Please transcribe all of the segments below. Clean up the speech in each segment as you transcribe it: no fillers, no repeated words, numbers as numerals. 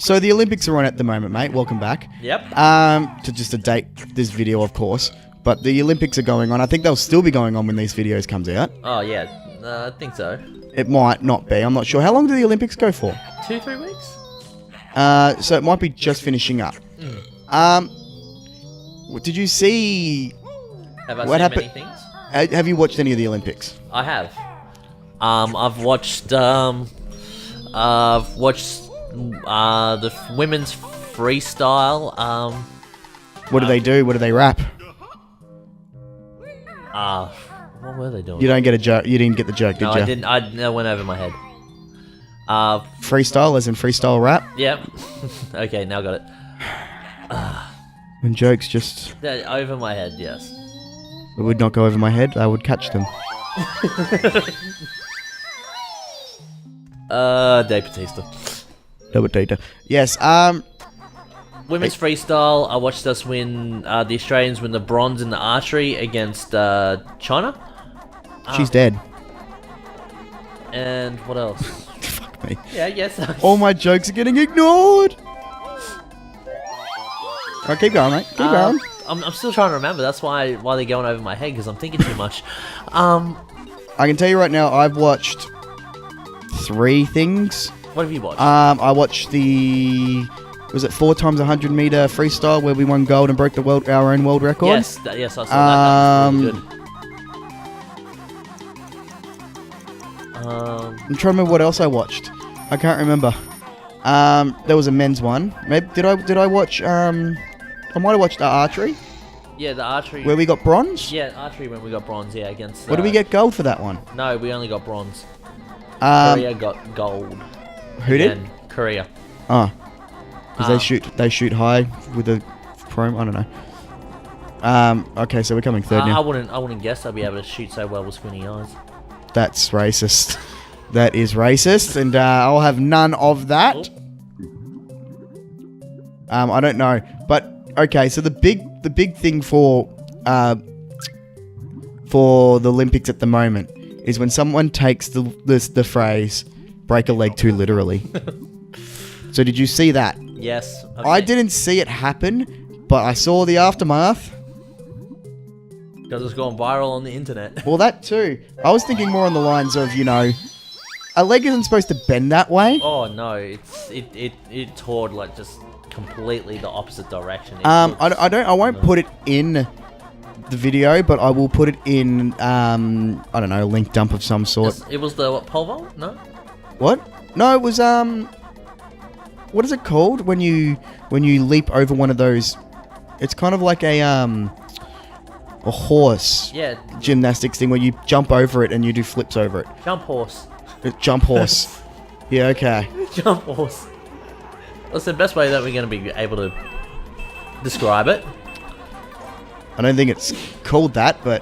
So the Olympics are on at the moment, mate. Welcome back. Yep. To date this video, of course. But the Olympics are going on. I think they'll still be going on when these videos comes out. Oh, yeah. I think so. It might not be. I'm not sure. How long do the Olympics go for? 2-3 weeks? So it might be just finishing up. Did you see... Have I what seen happened? many things? Have you watched any of the Olympics? I have. I've watched the women's freestyle. What do they do? What do they rap? What were they doing? You don't get a joke. You didn't get the joke, did No, you? I didn't. That went over my head. Freestyle, as in freestyle rap? Yep. Okay, now I got it. When jokes just Over my head, yes. would not go over my head, I would catch them. Dave Bautista. Yes, Women's freestyle, I watched us win, the Australians win the bronze in the archery against China. she's dead. And what else? Fuck me. Yeah, yes. All my jokes are getting ignored. Alright, keep going, mate. Keep going. I'm still trying to remember. That's why they're going over my head, because I'm thinking too much. I can tell you right now, I've watched 3 things. What have you watched? I watched was it 4 times 100 meter freestyle where we won gold and broke our own world record? Yes, I saw that. That was really good. I'm trying to remember what else I watched. I can't remember. There was a men's one. Maybe did I watch? I might have watched archery. Yeah, the archery. Where we got bronze. Yeah, archery when we got bronze. Yeah, against. What did we get gold for that one? No, we only got bronze. Um, Korea got gold. Who did? Again, Korea. Oh, because they shoot high with the chrome. I don't know. Okay, so we're coming third now. I wouldn't guess I'd be able to shoot so well with squinty eyes. That's racist. That is racist, and I'll have none of that. Oh. I don't know, but okay. So the big thing for the Olympics at the moment is when someone takes the phrase "break a leg" too literally. So did you see that? Yes. I didn't see it happen, but I saw the aftermath. Because it's gone viral on the internet. Well, that too. I was thinking more on the lines of, a leg isn't supposed to bend that way. Oh no, it toward like just completely the opposite direction. I won't put it in the video, but I will put it in I don't know, a link dump of some sort. It was the pole vault? No? What? No, it was what is it called when you leap over one of those? It's kind of like a horse gymnastics thing where you jump over it and you do flips over it. Jump horse. Jump horse. Yeah, okay. Jump horse. That's the best way that we're going to be able to describe it. I don't think it's called that, but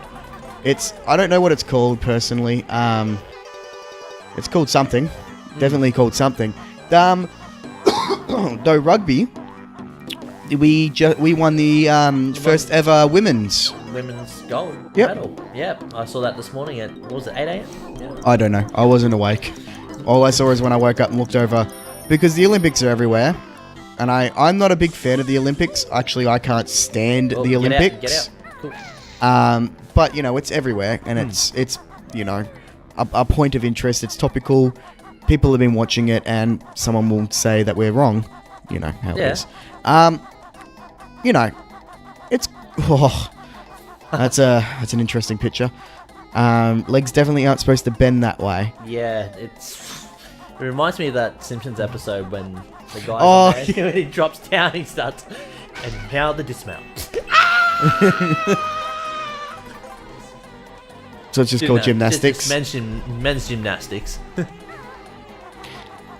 I don't know what it's called personally. It's called something. Definitely called something. Though rugby, we won the first ever women's gold Yep. medal. Yep, I saw that this morning at, what was it, 8 a.m? Yeah. I don't know. I wasn't awake. All I saw is when I woke up and looked over, because the Olympics are everywhere, and I'm not a big fan of the Olympics. Actually, I can't stand the Olympics. Get out. Cool. But it's everywhere, and it's a point of interest. It's topical. People have been watching it, and someone will say that we're wrong. You know how it is. It's that's an interesting picture. Legs definitely aren't supposed to bend that way. Yeah, it reminds me of that Simpsons episode when the guy when he drops down, he starts, and now the dismount. So it's just called gymnastics. Men's gymnastics.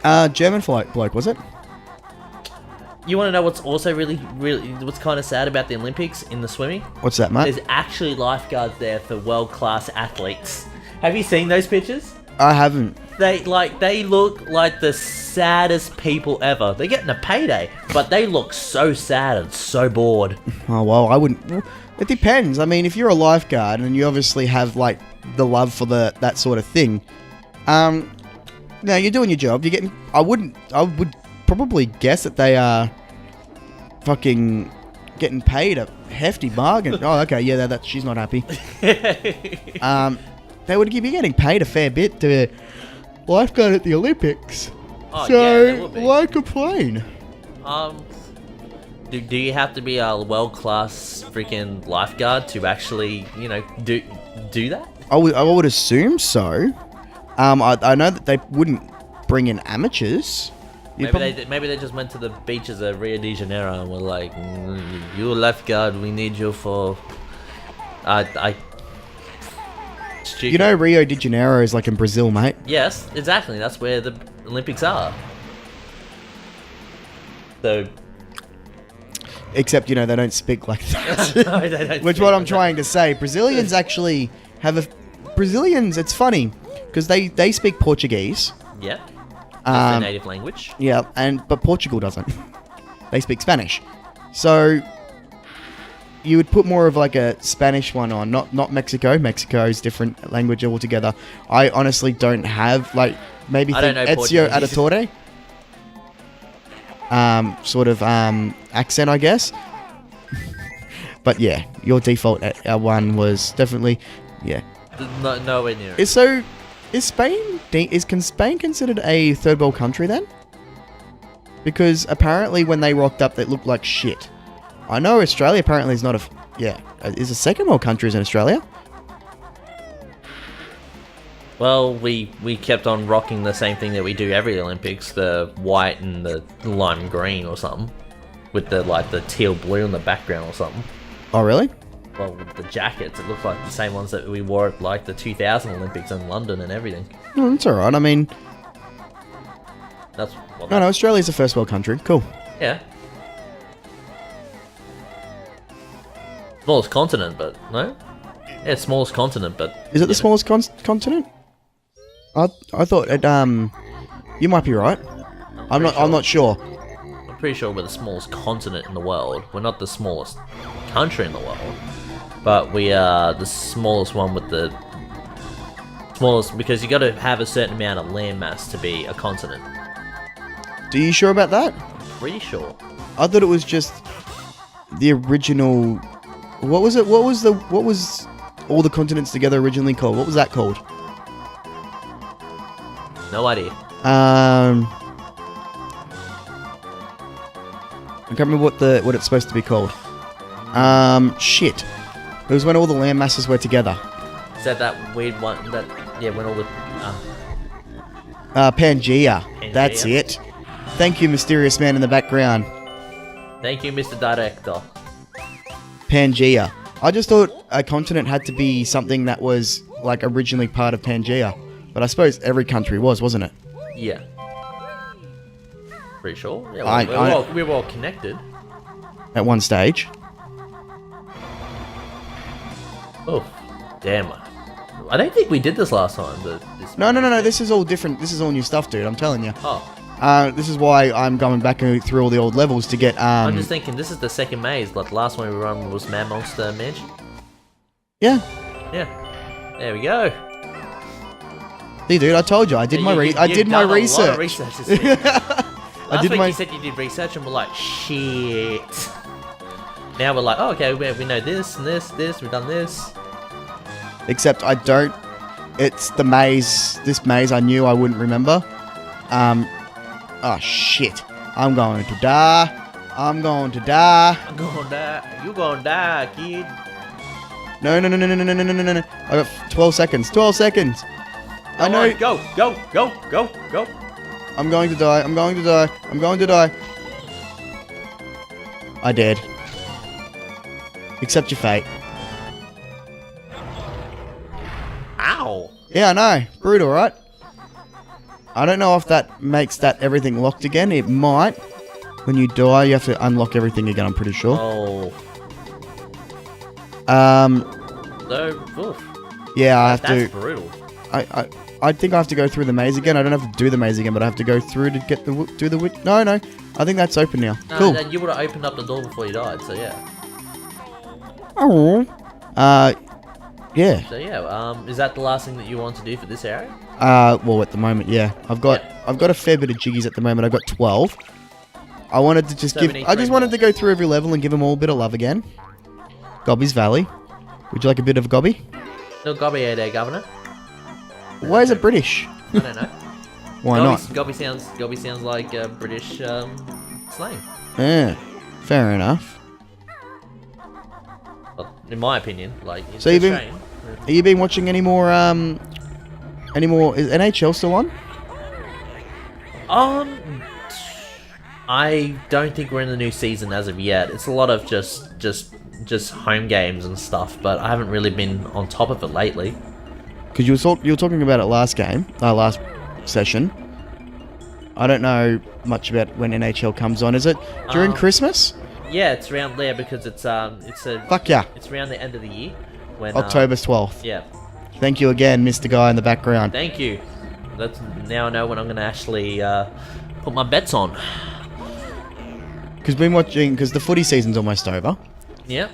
German bloke, was it? You want to know what's also really what's kind of sad about the Olympics in the swimming? What's that, mate? There's actually lifeguards there for world-class athletes. Have you seen those pictures? I haven't. They look like the saddest people ever. They're getting a payday, but they look so sad and so bored. Oh well, I wouldn't. It depends. I mean, if you're a lifeguard and you obviously have like the love for that sort of thing, now you're doing your job. You're getting. I would probably guess that they are fucking getting paid a hefty bargain. Oh, okay, yeah, that she's not happy. They would be getting paid a fair bit to lifeguard at the Olympics. Oh, So yeah, they would be. why complain? Do you have to be a world-class freaking lifeguard to actually, do that? I would assume so. I know that they wouldn't bring in amateurs. Maybe they just went to the beaches of Rio de Janeiro and were like, "You're a lifeguard. We need you for." Stupid. You know, Rio de Janeiro is like in Brazil, mate. Yes, exactly. That's where the Olympics are. So. Except, they don't speak like that. No, they don't Which speak what I'm like trying to say. Brazilians actually have Brazilians, it's funny, because they speak Portuguese. that. Yeah. That's their native language. Yeah, but Portugal doesn't. They speak Spanish. So you would put more of like a Spanish one on, not Mexico. Mexico's different language altogether. I honestly don't have, like, maybe I think don't know Ezio Portuguese. Auditore. Sort of accent, I guess. But yeah, your default one was definitely, yeah. Nowhere near it. Is Spain considered a third world country then? Because apparently when they rocked up, they looked like shit. I know Australia apparently is not is a second world country in Australia. Well, we kept on rocking the same thing that we do every Olympics, the white and the lime green or something, with the teal blue in the background or something. Oh really? Well, with the jackets, it looked like the same ones that we wore at like the 2000 Olympics in London and everything. Oh, that's alright. I mean, No, Australia's a first world country. Cool. Yeah. Smallest continent, but no? Yeah, smallest continent, but... Is it the smallest continent? I thought it, you might be right. I'm not sure. I'm pretty sure we're the smallest continent in the world. We're not the smallest country in the world. But we are the smallest one with the... Smallest, because you gotta have a certain amount of land mass to be a continent. Are you sure about that? Pretty sure. I thought it was just the original... What was it? What was all the continents together originally called? What was that called? No idea. I can't remember what it's supposed to be called. Shit. It was when all the land masses were together. Is that weird one that... Yeah, when all the... Pangea. That's it. Thank you, mysterious man in the background. Thank you, Mr. Director. Pangea. I just thought a continent had to be something that was, like, originally part of Pangea. But I suppose every country wasn't it? Yeah. Pretty sure. Yeah, we were all connected. At one stage. Oh, damn. I don't think we did this last time. No. This is all different. This is all new stuff, dude. I'm telling you. Oh. This is why I'm going back through all the old levels to get. I'm just thinking, this is the second maze. Like the last one we were on was Mad Monster Mansion. Yeah. Yeah. There we go. See, dude, I told you. I did my research. A lot of research this week. Last week my... you said you did research and we're like, shit. Now we're like, oh, okay, we know this and this, we've done this. Except I don't. It's the maze. This maze I knew I wouldn't remember. Oh, shit. I'm going to die. I'm going to die. I'm going to die. You going to die, kid. No. I got 12 seconds. 12 seconds. I know. Right, go. I'm going to die. I'm going to die. I did. Accept your fate. Ow. Yeah, I know. Brutal, right? I don't know if that makes everything locked again. It might. When you die, you have to unlock everything again, I'm pretty sure. Oh. Oof. Yeah, I have to. That's brutal. I think I have to go through the maze again. I don't have to do the maze again, but I have to go through to get do the... No. I think that's open now. No, cool. Then you would have opened up the door before you died, so yeah. Oh. Yeah. So yeah, is that the last thing that you want to do for this area? Well, at the moment, yeah. I've got a fair bit of jiggies at the moment. I've got 12. I wanted to just give. I just wanted to go through every level and give them all a bit of love again. Gobby's Valley. Would you like a bit of Gobby? No Gobby there, Governor. Why is it British? I don't know. Why Gobby sounds like British slang. Yeah, fair enough. Well, in my opinion, like. It's So have you been watching any more? Is NHL still on? I don't think we're in the new season as of yet. It's a lot of just home games and stuff, but I haven't really been on top of it lately. Because you were talking about it last session. I don't know much about when NHL comes on. Is it during Christmas? Yeah, it's around there because it's a. Fuck yeah! It's around the end of the year when October 12th. Yeah. Thank you again, Mr. Guy in the background. Thank you. Now I know when I'm gonna actually put my bets on. Because the footy season's almost over. Yeah.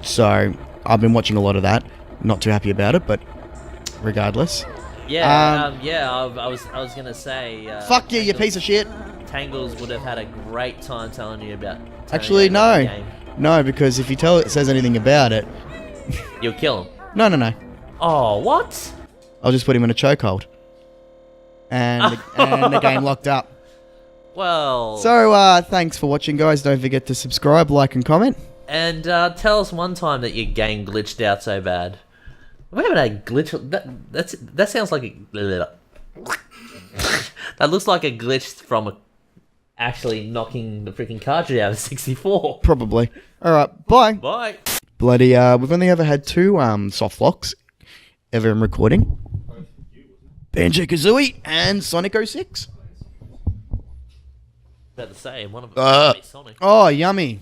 So I've been watching a lot of that. Not too happy about it, but regardless. Yeah. I was gonna say. Fuck you, you piece of shit. Tangles would have had a great time telling you about. Actually, no. No, because if he says anything about it, you'll kill him. No. Oh, what? I'll just put him in a chokehold. And the game locked up. Well. So, thanks for watching, guys. Don't forget to subscribe, like, and comment. And tell us one time that your game glitched out so bad. We haven't had a glitch. That sounds like a. That looks like a glitch from actually knocking the freaking cartridge out of 64. Probably. Alright, bye. Bye. Bloody, we've only ever had 2 soft locks ever in recording. Banjo Kazooie and Sonic 06. About to say, one of them is Sonic. Oh, yummy.